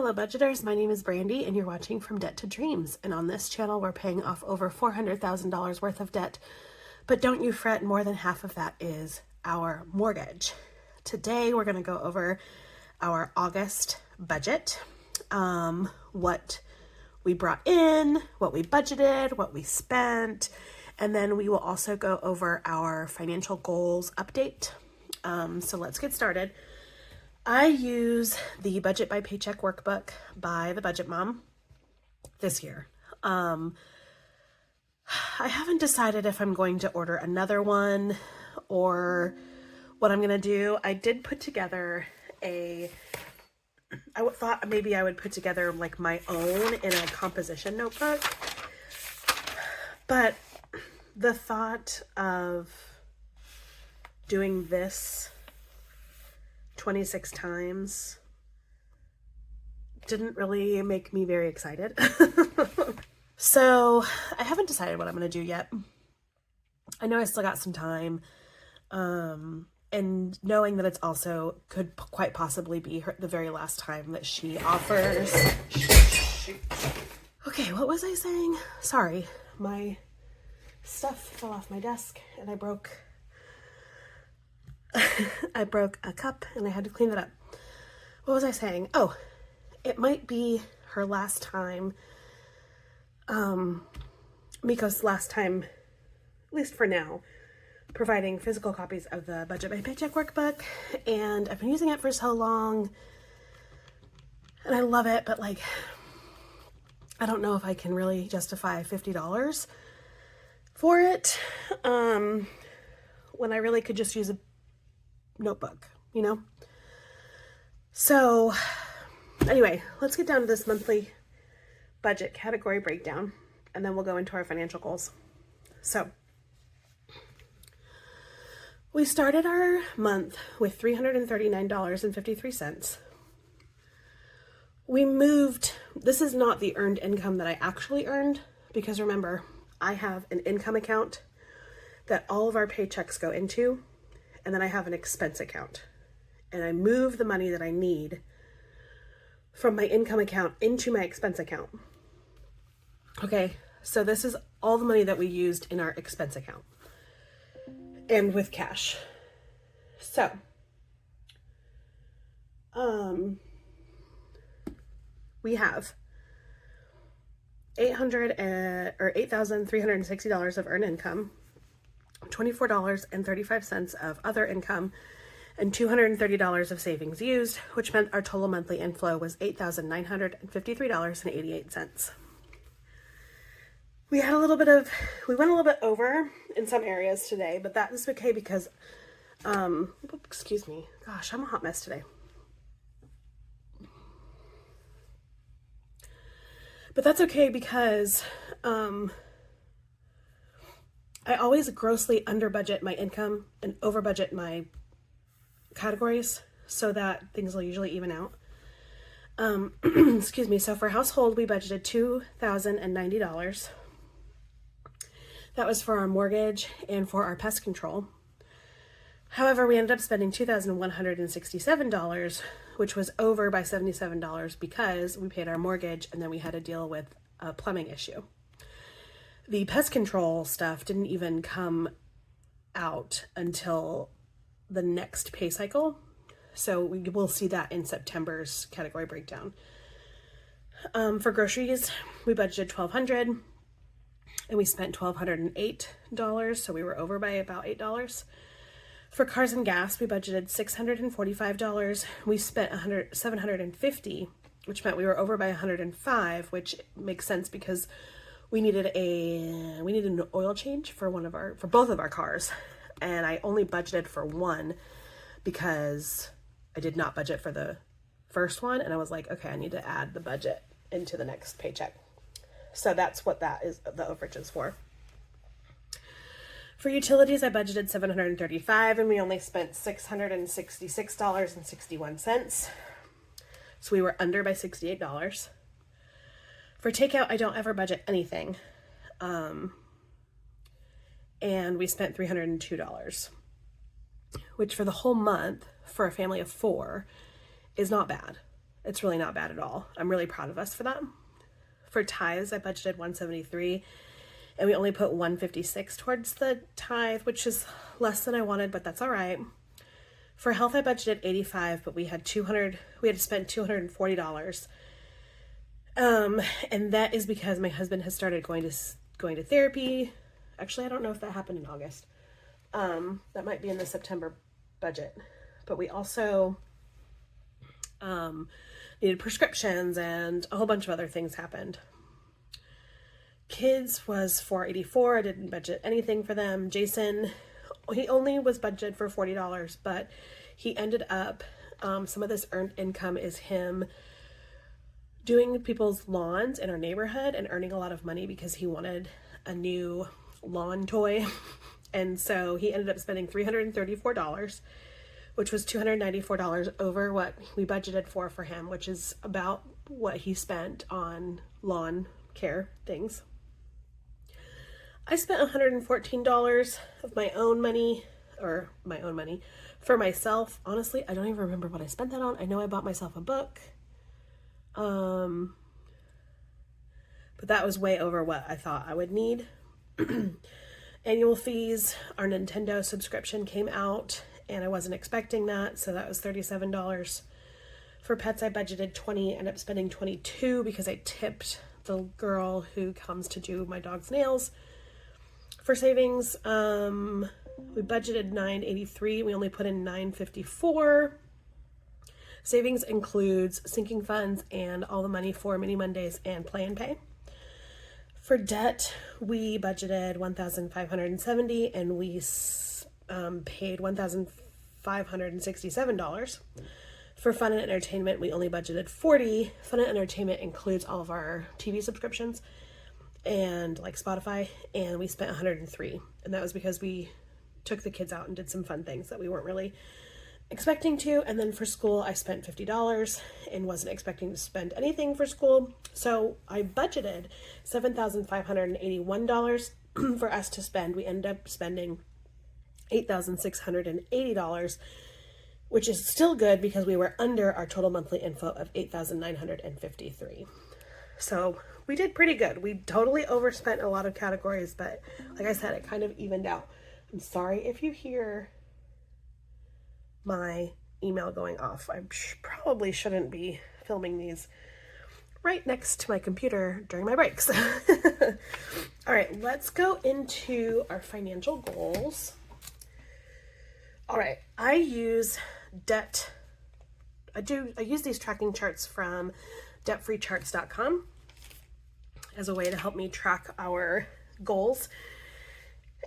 Hello budgeters, my name is Brandy and you're watching From Debt to Dreams. And on this channel, we're paying off over $400,000 worth of debt. But don't you fret, more than half of that is our mortgage. Today, we're gonna go over our August budget, what we brought in, what we budgeted, what we spent, and then we will also go over our financial goals update. So let's get started. I use the Budget by Paycheck workbook by the Budget Mom this year. I haven't decided if I'm going to order another one or what I'm going to do. I did put together I thought maybe I would put together like my own in a composition notebook. But the thought of doing this 26 times didn't really make me very excited. So I haven't decided what I'm going to do yet. I know I still got some time. And knowing that it's also could quite possibly be the very last time that she offers. Okay, what was I saying? Sorry, my stuff fell off my desk and I broke a cup and I had to clean it up. What was I saying? Oh, it might be her last time, Miko's last time, at least for now, providing physical copies of the Budget by Paycheck workbook. And I've been using it for so long and I love it, but like, I don't know if I can really justify $50 for it, when I really could just use a notebook, you know? So anyway, let's get down to this monthly budget category breakdown and then we'll go into our financial goals. So we started our month with $339.53. We moved, this is not the earned income that I actually earned, because remember, I have an income account that all of our paychecks go into, and then I have an expense account. And I move the money that I need from my income account into my expense account. Okay, so this is all the money that we used in our expense account and with cash. So, we have $8,360 of earned income, $24.35 of other income, and $230 of savings used, which meant our total monthly inflow was $8,953.88. We went a little bit over in some areas today, but that is okay because, excuse me, gosh, I'm a hot mess today. But that's okay because, I always grossly under budget my income and over budget my categories so that things will usually even out. Excuse me. So for household, we budgeted $2,090. That was for our mortgage and for our pest control. However, we ended up spending $2,167, which was over by $77 because we paid our mortgage and then we had to deal with a plumbing issue. The pest control stuff didn't even come out until the next pay cycle. So we will see that in September's category breakdown. For groceries, we budgeted $1,200 and we spent $1,208. So we were over by about $8. For cars and gas, we budgeted $645. We spent $750, which meant we were over by $105, which makes sense because we needed an oil change for both of our cars. And I only budgeted for one because I did not budget for the first one. And I was like, okay, I need to add the budget into the next paycheck. So that's what that is, the overage is for. For utilities, I budgeted $735 and we only spent $666.61. So we were under by $68. For takeout, I don't ever budget anything. And we spent $302, which for the whole month for a family of 4 is not bad. It's really not bad at all. I'm really proud of us for that. For tithes, I budgeted 173 and we only put 156 towards the tithe, which is less than I wanted, but that's all right. For health, I budgeted 85, but we had to spend $240. And that is because my husband has started going to therapy. Actually, I don't know if that happened in August. That might be in the September budget, but we also, needed prescriptions and a whole bunch of other things happened. Kids was $484. I didn't budget anything for them. Jason, he only was budgeted for $40, but he ended up, some of this earned income is him doing people's lawns in our neighborhood and earning a lot of money because he wanted a new lawn toy. And so he ended up spending $334, which was $294 over what we budgeted for him, which is about what he spent on lawn care things. I spent $114 of my own money for myself. Honestly, I don't even remember what I spent that on. I know I bought myself a book. But that was way over what I thought I would need. Annual fees, our Nintendo subscription came out and I wasn't expecting that, so that was $37. For pets, I budgeted $20, ended up spending $22 because I tipped the girl who comes to do my dog's nails. For savings, we budgeted $983. We only put in $954. Savings includes sinking funds and all the money for Mini Mondays and Play and Pay. For debt, we budgeted $1,570 and we paid $1,567. For fun and entertainment, we only budgeted $40. Fun and entertainment includes all of our TV subscriptions and like Spotify, and we spent $103. And that was because we took the kids out and did some fun things that we weren't really expecting to. And then for school, I spent $50 and wasn't expecting to spend anything for school. So I budgeted $7,581 for us to spend. We ended up spending $8,680, which is still good because we were under our total monthly info of $8,953. So we did pretty good. We totally overspent a lot of categories, but like I said, it kind of evened out. I'm sorry if you hear my email going off. I probably shouldn't be filming these right next to my computer during my breaks. All right, let's go into our financial goals. All right, I use these tracking charts from debtfreecharts.com as a way to help me track our goals.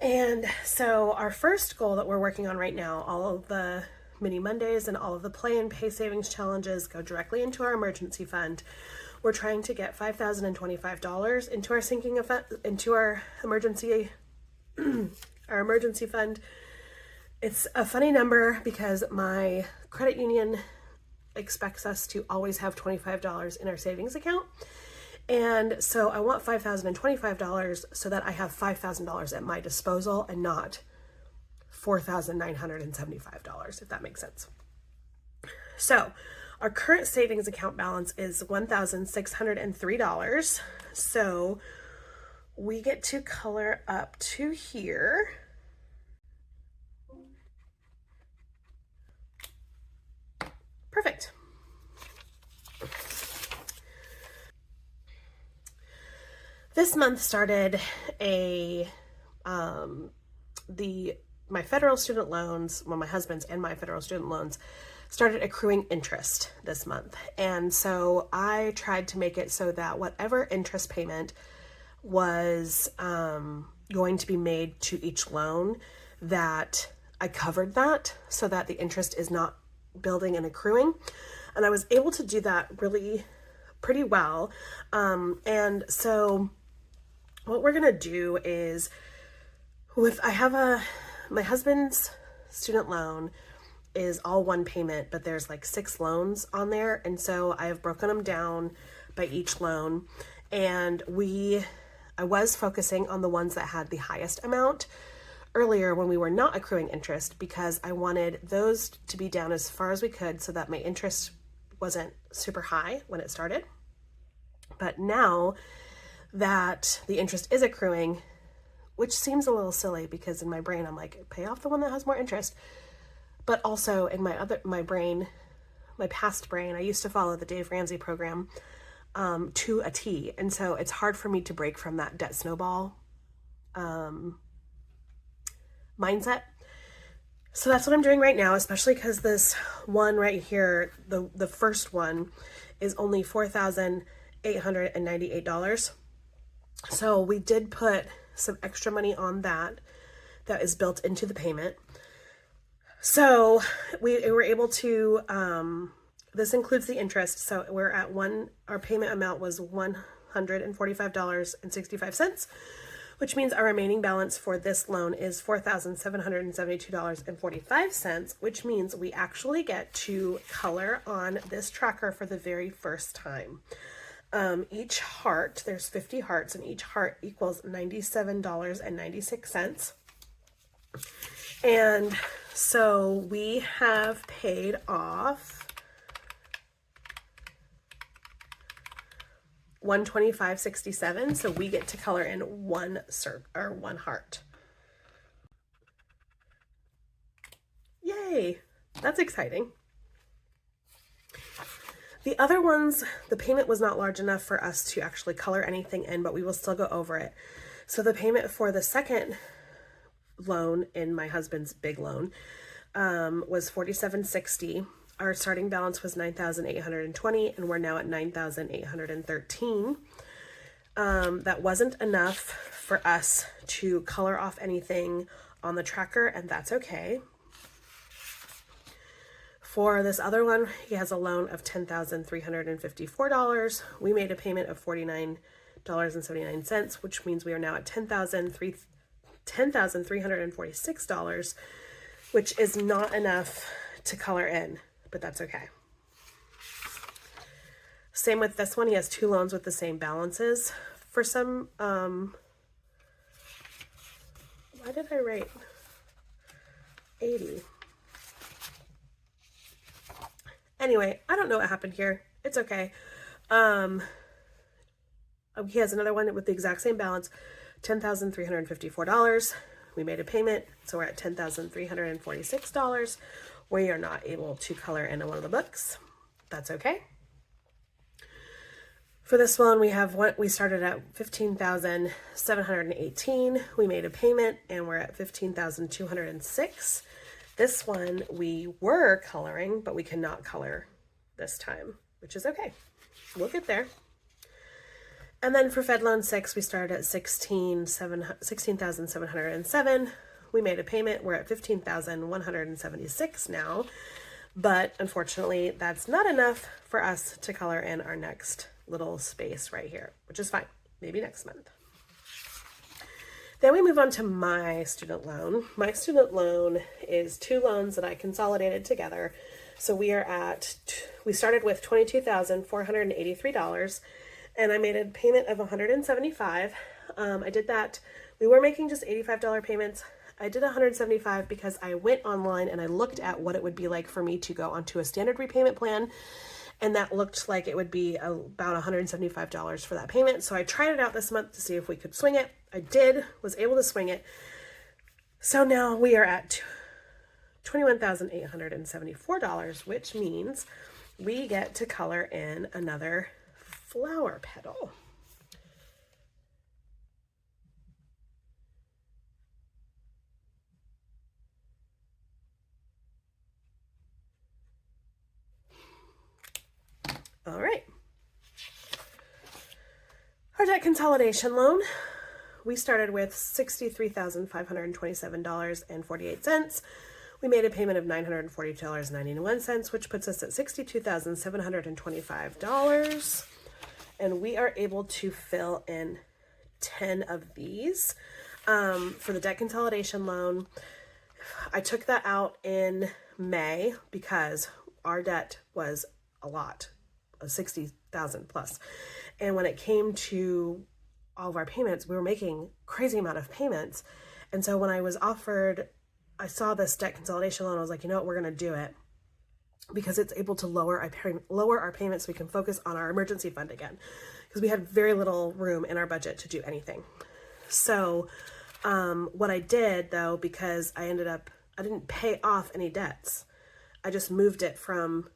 And so our first goal that we're working on right now, all of the Mini Mondays and all of the Play and Pay savings challenges go directly into our emergency fund. We're trying to get $5,025 into our into our emergency fund. It's a funny number because my credit union expects us to always have $25 in our savings account. And so I want $5,025 so that I have $5,000 at my disposal and not $4,975, if that makes sense. So our current savings account balance is $1,603. So we get to color up to here. Perfect. This month started my federal student loans, well, my husband's and my federal student loans started accruing interest this month. And so I tried to make it so that whatever interest payment was going to be made to each loan, that I covered that so that the interest is not building and accruing. And I was able to do that really pretty well. And so what we're gonna do is my husband's student loan is all one payment, but there's like 6 loans on there. And so I have broken them down by each loan. And I was focusing on the ones that had the highest amount earlier when we were not accruing interest, because I wanted those to be down as far as we could so that my interest wasn't super high when it started. But now that the interest is accruing, which seems a little silly because in my brain I'm like, pay off the one that has more interest. But also in my brain, my past brain, I used to follow the Dave Ramsey program to a T. And so it's hard for me to break from that debt snowball mindset. So that's what I'm doing right now, especially because this one right here, the first one, is only $4,898. So we did put some extra money on that is built into the payment. So we were able to, this includes the interest. So we're at our payment amount was $145.65, which means our remaining balance for this loan is $4,772.45, which means we actually get to color on this tracker for the very first time. Each heart, there's 50 hearts, and each heart equals $97.96. And so we have paid off $125.67. So we get to color in one heart. Yay! That's exciting. The other ones, the payment was not large enough for us to actually color anything in, but we will still go over it. So the payment for the second loan in my husband's big loan was $47.60. Our starting balance was $9,820, and we're now at $9,813. That wasn't enough for us to color off anything on the tracker, and that's okay. For this other one, he has a loan of $10,354. We made a payment of $49.79, which means we are now at $10,346, which is not enough to color in, but that's okay. Same with this one. He has two loans with the same balances. For some, why did I write 80? Anyway, I don't know what happened here. It's okay. He has another one with the exact same balance, $10,354. We made a payment, so we're at $10,346. We are not able to color in one of the books. That's okay. For this one, we started at $15,718. We made a payment, and we're at $15,206. This one we were coloring, but we cannot color this time, which is okay. We'll get there. And then for Fed Loan 6, we started at $16,707. We made a payment. We're at $15,176 now. But unfortunately, that's not enough for us to color in our next little space right here, which is fine. Maybe next month. Then we move on to my student loan. My student loan is two loans that I consolidated together. So we started with $22,483, and I made a payment of $175. I did that. We were making just $85 payments. I did $175 because I went online and I looked at what it would be like for me to go onto a standard repayment plan. And that looked like it would be about $175 for that payment. So I tried it out this month to see if we could swing it. I did, was able to swing it. So now we are at $21,874, which means we get to color in another flower petal. All right. Our debt consolidation loan, we started with $63,527.48. We made a payment of $940.91, which puts us at $62,725. And we are able to fill in 10 of these. For the debt consolidation loan, I took that out in May because our debt was a lot. 60,000 plus. And when it came to all of our payments, we were making crazy amount of payments. And so when I saw this debt consolidation loan, I was like, you know what, we're going to do it. because it's able to lower our payments so we can focus on our emergency fund again, because we had very little room in our budget to do anything. So what I did though, because I didn't pay off any debts. I just moved it from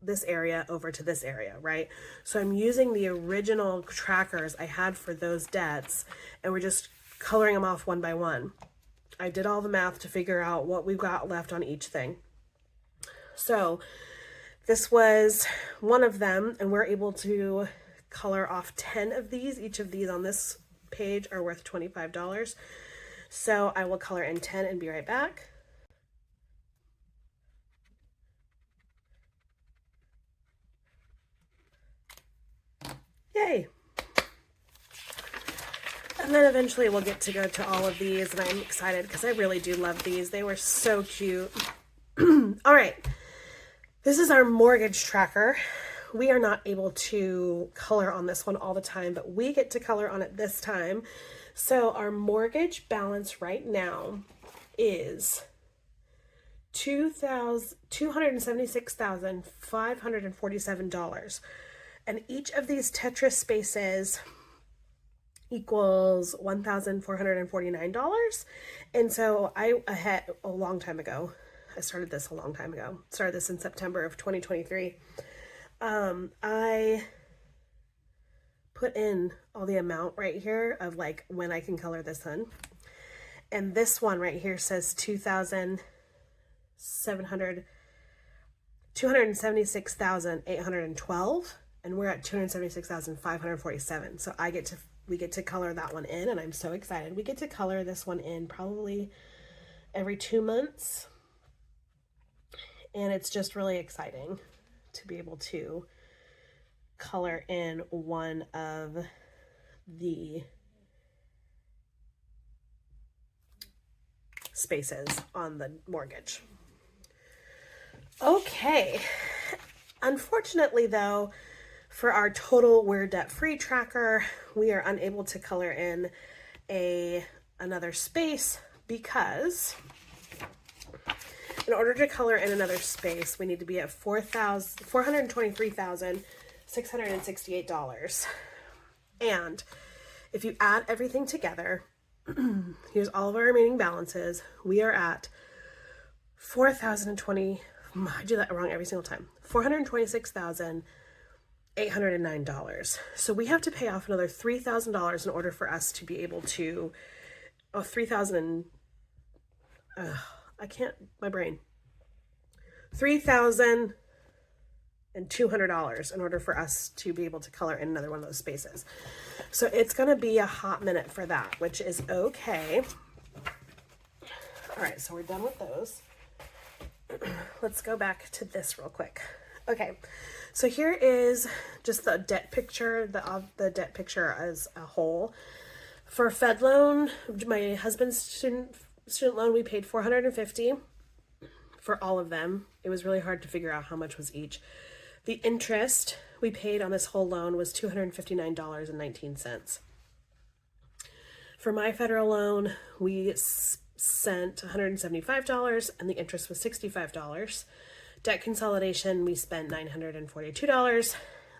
this area over to this area, right? So I'm using the original trackers I had for those debts, and we're just coloring them off one by one. I did all the math to figure out what we've got left on each thing. So this was one of them, and we're able to color off 10 of these. Each of these on this page are worth $25. So I will color in 10 and be right back. Yay! And then eventually we'll get to go to all of these, and I'm excited because I really do love these. They were so cute. All right, this is our mortgage tracker. We are not able to color on this one all the time, but we get to color on it this time. So our mortgage balance right now is $276,547. And each of these Tetris spaces equals $1,449. And so I had a long time ago. I started this a long time ago. Started this in September of 2023. I put in all the amount right here of like when I can color this in. And this one right here says 276,812. And we're at 276,547. So we get to color that one in, and I'm so excited. We get to color this one in probably every 2 months. And it's just really exciting to be able to color in one of the spaces on the mortgage. Okay. Unfortunately though, for our total We're Debt Free tracker, we are unable to color in another space because in order to color in another space, we need to be at $423,668. And if you add everything together, here's all of our remaining balances. We are at $4,020. I do that wrong every single time. $426,809. So we have to pay off another $3,000 in order for us to be able to, $3,200 in order for us to be able to color in another one of those spaces. So it's going to be a hot minute for that, which is okay. All right, so we're done with those. Let's go back to this real quick. Okay, so here is just the debt picture, the debt picture as a whole. For Fed loan, my husband's student loan, we paid $450 for all of them. It was really hard to figure out how much was each. The interest we paid on this whole loan was $259.19. For my federal loan, we sent $175 and the interest was $65. Debt consolidation, we spent $942.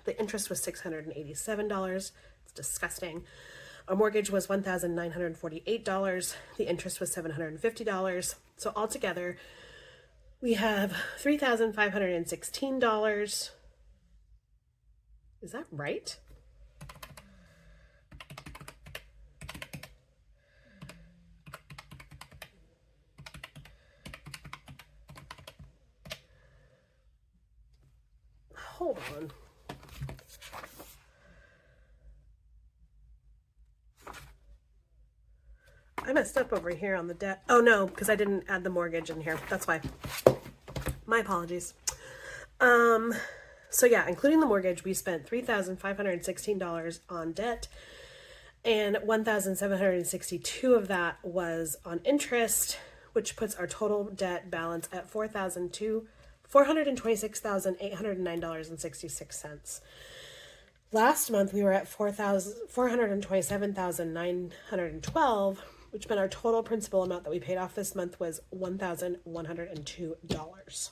The interest was $687. It's disgusting. Our mortgage was $1,948. The interest was $750. So altogether, we have $3,516. Is that right? Hold on. I messed up over here on the debt. Oh no, because I didn't add the mortgage in here. That's why. My apologies. So yeah, including the mortgage, we spent $3,516 on debt, and $1,762 of that was on interest, which puts our total debt balance at $426,809.66. Last month we were at $427,912, which meant our total principal amount that we paid off this month was $1,102.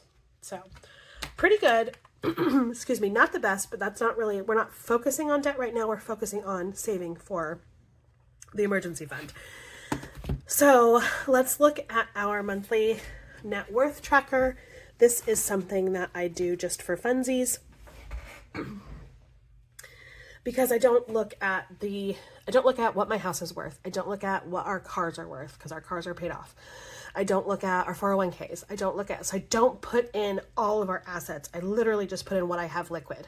So pretty good. Excuse me, not the best, but that's not really, we're not focusing on debt right now. We're focusing on saving for the emergency fund. So let's look at our monthly net worth tracker. This is something that I do just for funsies, because I don't look at what my house is worth. I don't look at what our cars are worth, because our cars are paid off. I don't look at our 401ks. So I don't put in all of our assets. I literally just put in what I have liquid.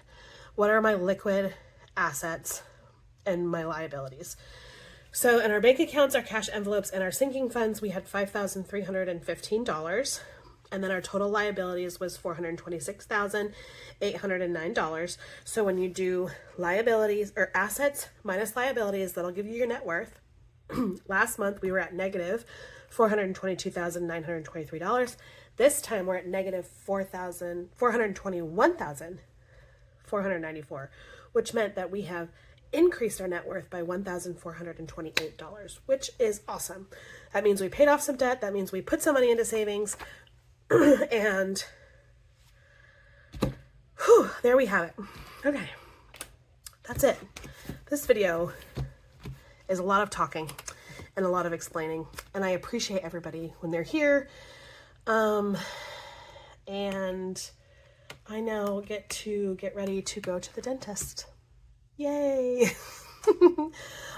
What are my liquid assets and my liabilities? So in our bank accounts, our cash envelopes, and our sinking funds, we had $5,315. And then our total liabilities was $426,809. So when you do liabilities or assets minus liabilities, that'll give you your net worth. Last month we were at negative $422,923. This time we're at negative $421,494, which meant that we have increased our net worth by $1,428, which is awesome. That means we paid off some debt. That means we put some money into savings. And whew, there we have it. Okay, that's it. This video is a lot of talking and a lot of explaining, and I appreciate everybody when they're here. And I now get ready to go to the dentist. Yay!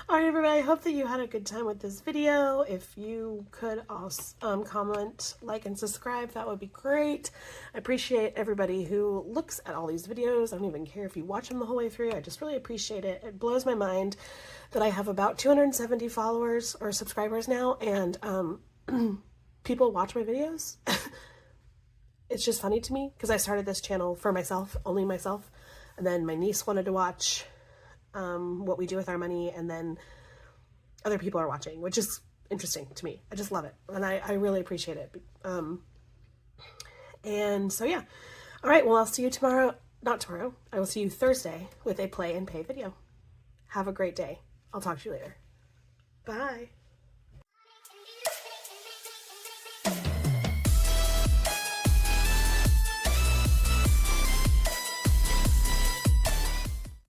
All right, everybody, I hope that you had a good time with this video. If you could also comment, like, and subscribe, that would be great. I appreciate everybody who looks at all these videos. I don't even care if you watch them the whole way through. I just really appreciate it. It blows my mind that I have about 270 followers or subscribers now, and people watch my videos. It's just funny to me, because I started this channel for myself, only myself, and then my niece wanted to watch what we do with our money, and then other people are watching, which is interesting to me. I just love it, and I really appreciate it. And so yeah, all right, well, I'll see you tomorrow. Not tomorrow, I will see you Thursday with a play and pay video. Have a great day. I'll talk to you later. Bye.